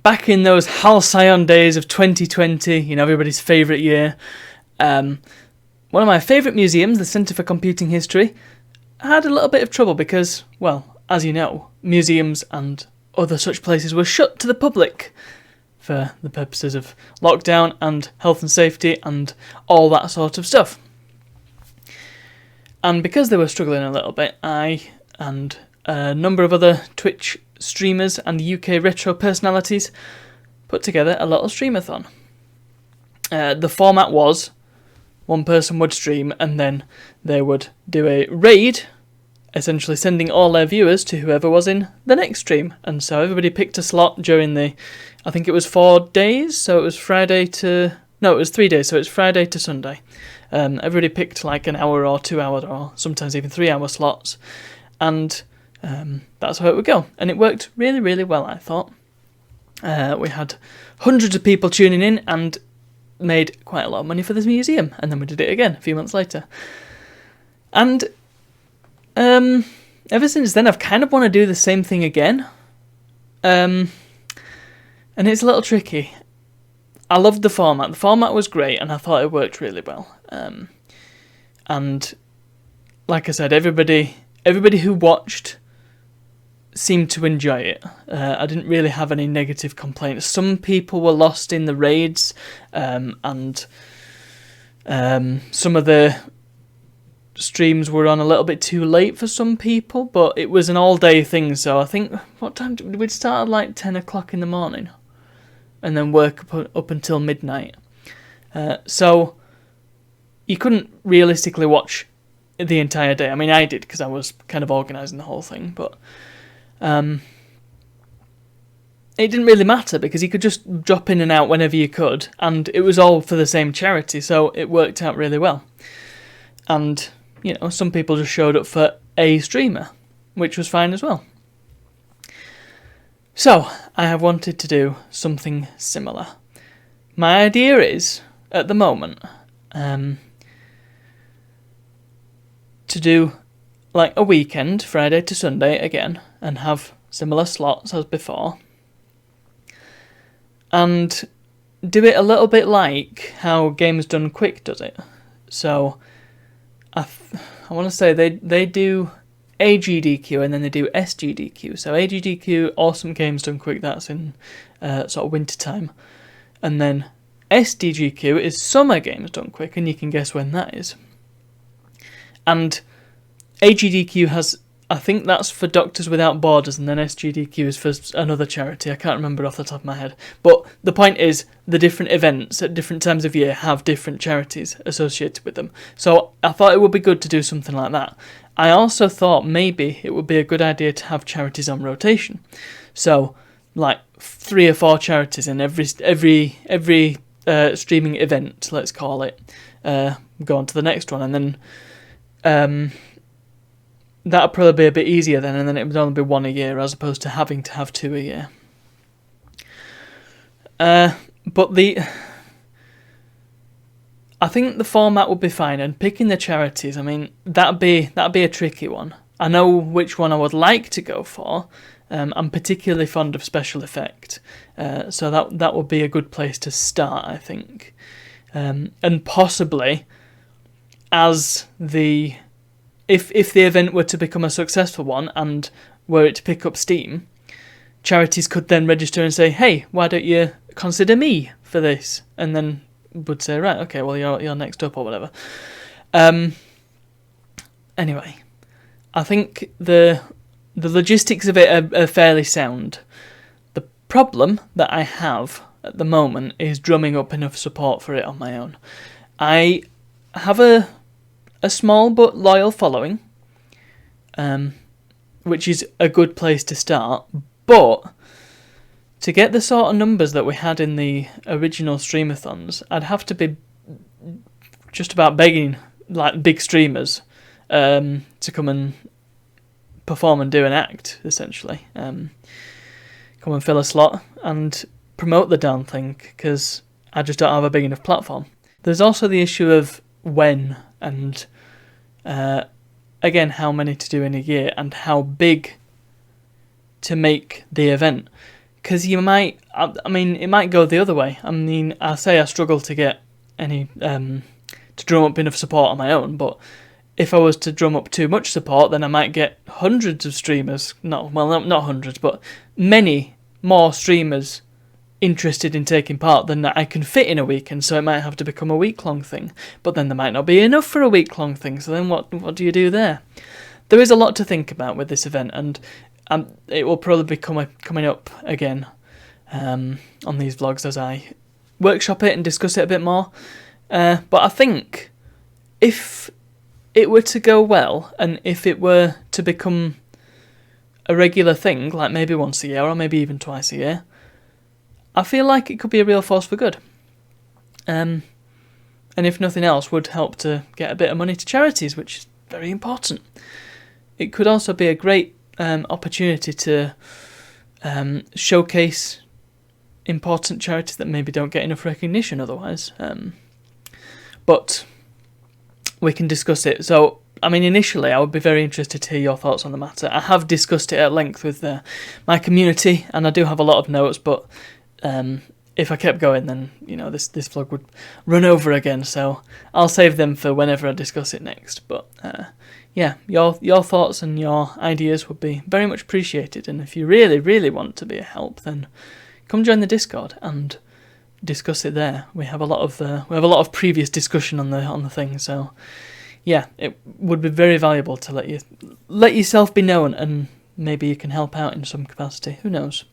back in those halcyon days of 2020, you know, everybody's favourite year, one of my favourite museums, the Centre for Computing History, had a little bit of trouble because, well, as you know, museums and other such places were shut to the public for the purposes of lockdown and health and safety and all that sort of stuff. And because they were struggling a little bit, I and a number of other Twitch streamers and UK retro personalities put together a little streamathon. The format was one person would stream and then they would do a raid, essentially sending all their viewers to whoever was in the next stream. And so everybody picked a slot during I think it was 4 days, so it was 3 days, so it's Friday to Sunday. Everybody picked like an hour or 2 hour or sometimes even 3 hour slots, and that's how it would go. And it worked really, really well, I thought. We had hundreds of people tuning in and made quite a lot of money for this museum, and then we did it again a few months later. And ever since then, I've kind of want to do the same thing again. And it's a little tricky. I loved the format. The format was great, and I thought it worked really well. And like I said, everybody who watched seemed to enjoy it. I didn't really have any negative complaints. Some people were lost in the raids, and some of the streams were on a little bit too late for some people, but it was an all-day thing, so I think, what time did we start? At like 10 o'clock in the morning, and then work up until midnight. So you couldn't realistically watch the entire day. I mean, I did, because I was kind of organising the whole thing, but it didn't really matter, because you could just drop in and out whenever you could, and it was all for the same charity, so it worked out really well. And, you know, some people just showed up for a streamer, which was fine as well. So, I have wanted to do something similar. My idea is, at the moment, to do like a weekend, Friday to Sunday again, and have similar slots as before. And do it a little bit like how Games Done Quick does it. So, I want to say they do AGDQ and then they do SGDQ. So AGDQ, Awesome Games Done Quick, that's in sort of winter time. And then SDGQ is Summer Games Done Quick, and you can guess when that is. And AGDQ has, I think that's for Doctors Without Borders, and then SGDQ is for another charity. I can't remember off the top of my head. But the point is, the different events at different times of year have different charities associated with them. So I thought it would be good to do something like that. I also thought maybe it would be a good idea to have charities on rotation. So, like 3 or 4 charities in every streaming event, let's call it. Go on to the next one, and then that'll probably be a bit easier then, and then it would only be 1 a year as opposed to having to have 2 a year. But I think the format would be fine, and picking the charities, I mean, that'd be a tricky one. I know which one I would like to go for. I'm particularly fond of Special Effect, so that would be a good place to start, I think. And possibly, as if the event were to become a successful one and were it to pick up steam, charities could then register and say, hey, why don't you consider me for this? And then would say, right, okay, well, you're next up or whatever. Anyway, I think the logistics of it are fairly sound. The problem that I have at the moment is drumming up enough support for it on my own. I have a small but loyal following, which is a good place to start, but to get the sort of numbers that we had in the original streamathons, I'd have to be just about begging like big streamers to come and perform and do an act, essentially. Come and fill a slot and promote the damn thing, because I just don't have a big enough platform. There's also the issue of when and again how many to do in a year and how big to make the event, because you might, I mean, it might go the other way. I mean, I say I struggle to get any, to drum up enough support on my own, but if I was to drum up too much support, then I might get hundreds of streamers, not hundreds, but many more streamers interested in taking part than I can fit in a weekend, so it might have to become a week-long thing. But then there might not be enough for a week-long thing, so then what do you do there? There is a lot to think about with this event, and it will probably be coming up again on these vlogs as I workshop it and discuss it a bit more. But I think if it were to go well, and if it were to become a regular thing, like maybe once a year or maybe even twice a year, I feel like it could be a real force for good. And if nothing else, would help to get a bit of money to charities, which is very important. It could also be a great opportunity to showcase important charities that maybe don't get enough recognition otherwise. But we can discuss it. So, I mean, initially, I would be very interested to hear your thoughts on the matter. I have discussed it at length with my community, and I do have a lot of notes, but if I kept going, then, you know, this vlog would run over again, so I'll save them for whenever I discuss it next. But yeah, your thoughts and your ideas would be very much appreciated, and if you really, really want to be a help, then come join the Discord and discuss it there. We have a lot of previous discussion on the thing, so yeah, it would be very valuable to let yourself be known, and maybe you can help out in some capacity. Who knows?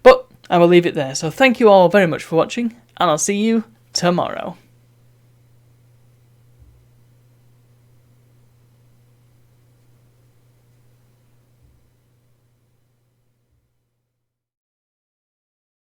But I will leave it there. So thank you all very much for watching, and I'll see you tomorrow.